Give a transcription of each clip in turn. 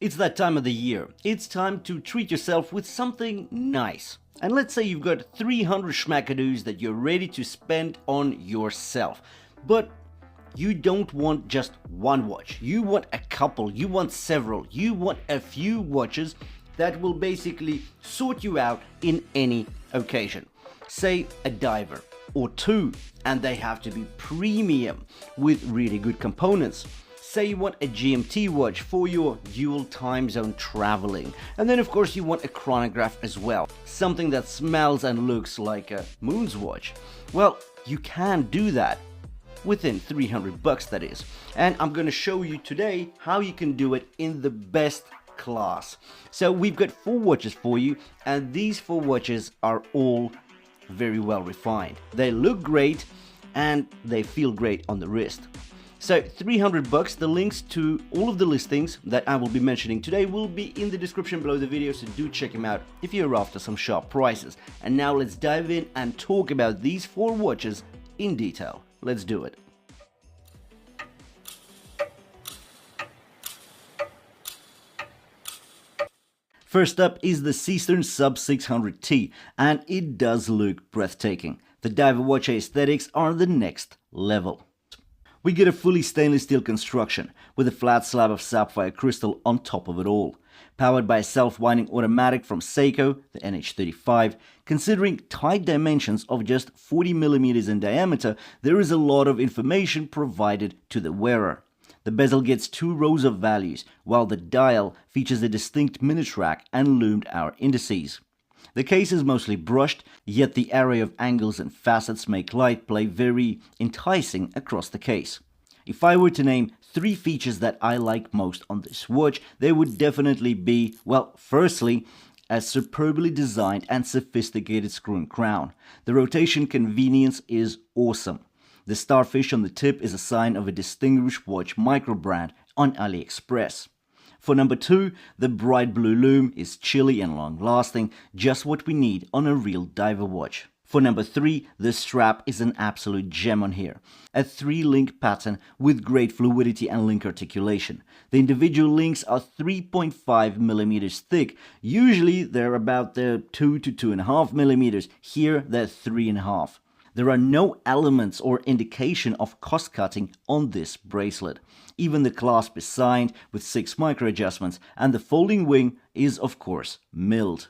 It's that time of the year. It's time to treat yourself with something nice. And let's say you've got 300 schmackadoos that you're ready to spend on yourself. But you don't want just one watch. You want a couple, you want several, you want a few watches that will basically sort you out in any occasion. Say a diver or two, and they have to be premium with really good components. Say you want a GMT watch for your dual time zone traveling. And then of course you want a chronograph as well. Something that smells and looks like a moon's watch. Well, you can do that within 300 bucks, that is. And I'm gonna show you today how you can do it in the best class. So we've got 4 watches for you, and these 4 watches are all very well refined. They look great and they feel great on the wrist. So 300 bucks, the links to all of the listings that I will be mentioning today will be in the description below the video, so do check them out if you're after some sharp prices. And now let's dive in and talk about these 4 watches in detail. Let's do it. First up is the Seasnn Sub 600T, and it does look breathtaking. The diver watch aesthetics are the next level. We get a fully stainless steel construction with a flat slab of sapphire crystal on top of it all. Powered by a self-winding automatic from Seiko, the NH35, considering tight dimensions of just 40mm in diameter, there is a lot of information provided to the wearer. The bezel gets 2 rows of values, while the dial features a distinct minute rack and loomed hour indices. The case is mostly brushed, yet the array of angles and facets make light play very enticing across the case. If I were to name 3 features that I like most on this watch, they would definitely be, well, firstly, a superbly designed and sophisticated screw and crown. The rotation convenience is awesome. The starfish on the tip is a sign of a distinguished watch micro-brand on AliExpress. For number 2, the bright blue lume is chilly and long-lasting, just what we need on a real diver watch. For number 3, the strap is an absolute gem on here. A 3-link pattern with great fluidity and link articulation. The individual links are 3.5mm thick. Usually they're about 2 to 2.5mm. Here they're 3.5. There are no elements or indication of cost cutting on this bracelet. Even the clasp is signed with 6 micro adjustments, and the folding wing is of course milled.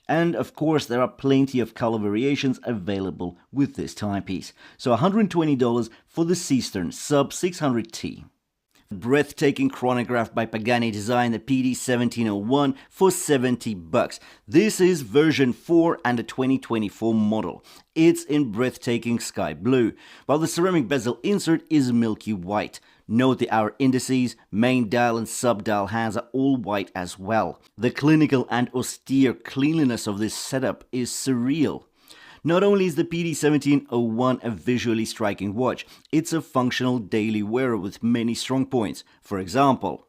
And of course there are plenty of color variations available with this timepiece. So $120 for the Seastern Sub 600T. Breathtaking chronograph by Pagani design, the PD1701 for 70 bucks. This is version 4 and a 2024 model. It's in breathtaking sky blue, while the ceramic bezel insert is milky white. Note the hour indices, main dial and sub-dial hands are all white as well. The clinical and austere cleanliness of this setup is surreal. Not only is the PD1701 a visually striking watch, it's a functional daily wearer with many strong points. For example,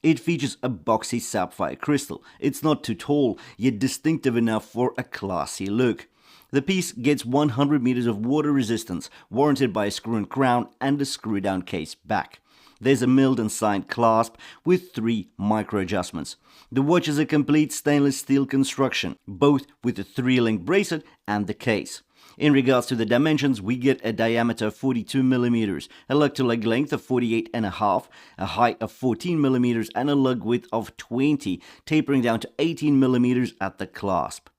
it features a boxy sapphire crystal. It's not too tall, yet distinctive enough for a classy look. The piece gets 100 meters of water resistance, warranted by a screw and crown and a screw-down case back. There's a milled and signed clasp with 3 micro adjustments. The watch is a complete stainless steel construction, both with the 3-link bracelet and the case. In regards to the dimensions, we get a diameter of 42mm, a lug-to-lug length of 48.5, a height of 14mm, and a lug width of 20, tapering down to 18mm at the clasp.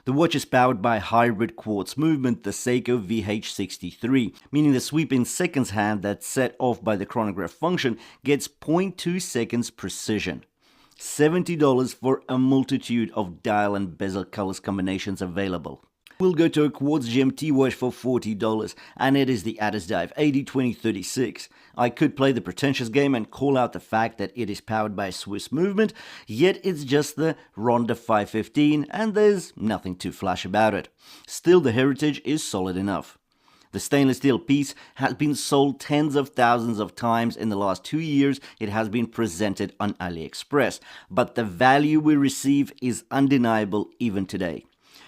The watch is powered by hybrid quartz movement, the Seiko VH63, meaning the sweep in seconds hand that's set off by the chronograph function gets 0.2 seconds precision. $70 for a multitude of dial and bezel colors combinations available. We'll go to a quartz GMT watch for $40, and it is the Addiesdive AD2036. I could play the pretentious game and call out the fact that it is powered by Swiss movement, yet it's just the Ronda 515 and there's nothing too flash about it. Still, the heritage is solid enough. The stainless steel piece has been sold tens of thousands of times in the last 2 years. It has been presented on AliExpress, but the value we receive is undeniable even today.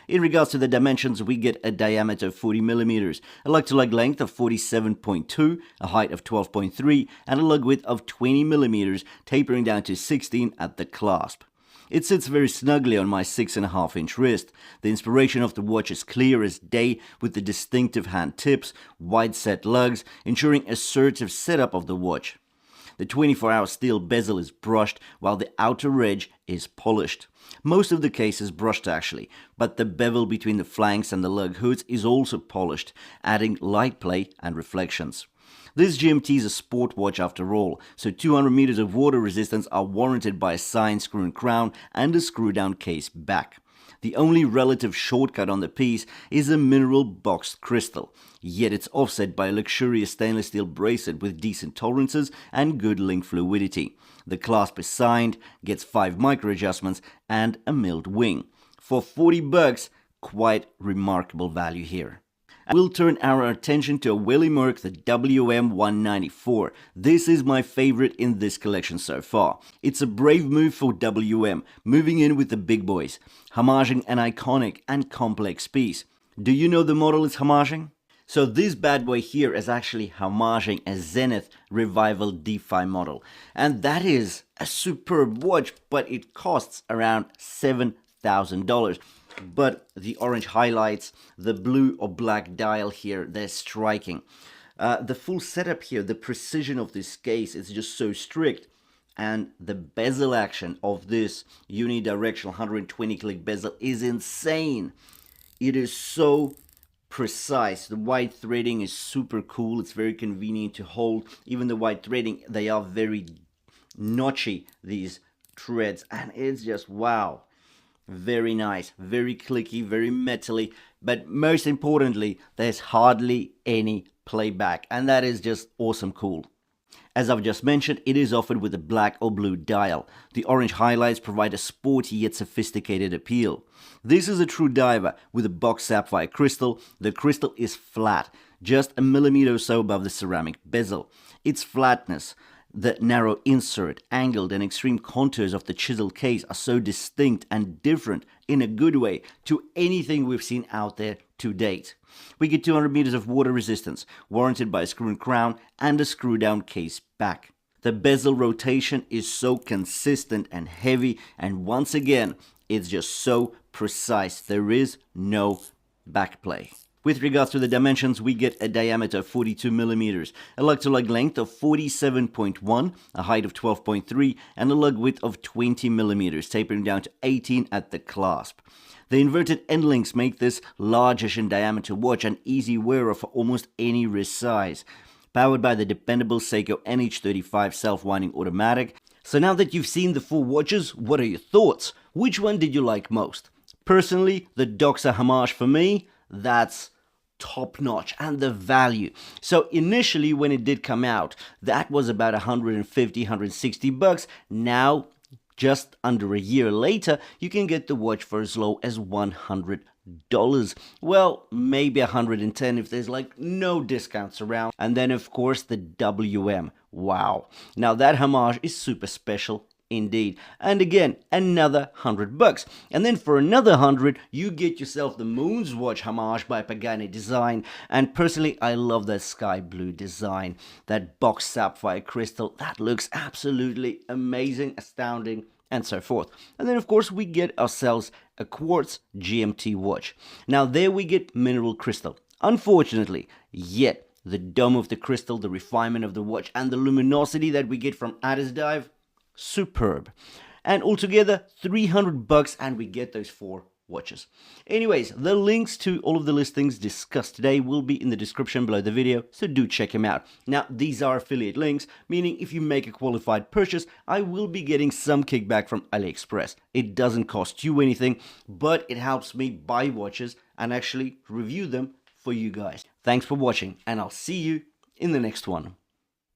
In regards to the dimensions, we get a diameter of 40mm, a lug-to-lug length of 47.2, a height of 12.3, and a lug width of 20mm, tapering down to 16 at the clasp. It sits very snugly on my 6.5-inch wrist. The inspiration of the watch is clear as day with the distinctive hand tips, wide-set lugs, ensuring assertive setup of the watch. The 24-hour steel bezel is brushed while the outer edge is polished. Most of the case is brushed actually, but the bevel between the flanks and the lug hoods is also polished, adding light play and reflections. This GMT is a sport watch after all, so 200 meters of water resistance are warranted by a signed screw-in crown and a screw-down case back. The only relative shortcut on the piece is a mineral boxed crystal, yet it's offset by a luxurious stainless steel bracelet with decent tolerances and good link fluidity. The clasp is signed, gets 5 micro adjustments and a milled wing. For $40, quite remarkable value here. We'll turn our attention to a Willy the WM194. This is my favorite in this collection so far. It's a brave move for WM, moving in with the big boys, homaging an iconic and complex piece. Do you know the model is homaging? So this bad boy here is actually homaging a Zenith Revival DeFi model. And that is a superb watch, but it costs around $7,000. But the orange highlights, the blue or black dial here, they're striking. The full setup here, the precision of this case is just so strict. And the bezel action of this unidirectional 120-click bezel is insane. It is so precise. The white threading is super cool. It's very convenient to hold. Even the white threading, they are very notchy, these threads. And it's just wow. Very nice, very clicky, very metally, but most importantly, there's hardly any playback, and that is just awesome cool. As I've just mentioned, it is offered with a black or blue dial. The orange highlights provide a sporty yet sophisticated appeal. This is a true diver with a boxed sapphire crystal. The crystal is flat, just a millimeter or so above the ceramic bezel. Its flatness, the narrow insert, angled and extreme contours of the chiseled case are so distinct and different in a good way to anything we've seen out there to date. We get 200 meters of water resistance, warranted by a screw-in crown and a screw-down case back. The bezel rotation is so consistent and heavy, and once again, it's just so precise. There is no backplay. With regards to the dimensions, we get a diameter of 42mm, a lug-to-lug length of 47.1, a height of 12.3, and a lug width of 20mm, tapering down to 18 at the clasp. The inverted end links make this largish in diameter watch an easy wearer for almost any wrist size. Powered by the dependable Seiko NH35 self-winding automatic. So now that you've seen the 4 watches, what are your thoughts? Which one did you like most? Personally, the Doxa homage for me, that's top notch, and the value. So initially when it did come out, that was about $150-160. Now, just under a year later, you can get the watch for as low as $100. Well, maybe 110 if there's like no discounts around. And then of course the WM. Wow. Now that homage is super special indeed. And again, another $100. And then for another 100, you get yourself the Moon's Watch homage by Pagani design. And personally, I love that sky blue design, that boxed sapphire crystal. That looks absolutely amazing, astounding, and so forth. And then of course we get ourselves a quartz GMT watch. Now there we get mineral crystal. Unfortunately, yet the dome of the crystal, the refinement of the watch, and the luminosity that we get from Addiesdive, superb. And altogether $300, and we get those 4 watches. Anyways, the links to all of the listings discussed today will be in the description below the video, so do check them out. Now, these are affiliate links, meaning if you make a qualified purchase, I will be getting some kickback from AliExpress. It doesn't cost you anything, but it helps me buy watches and actually review them for you guys. Thanks for watching, and I'll see you in the next one.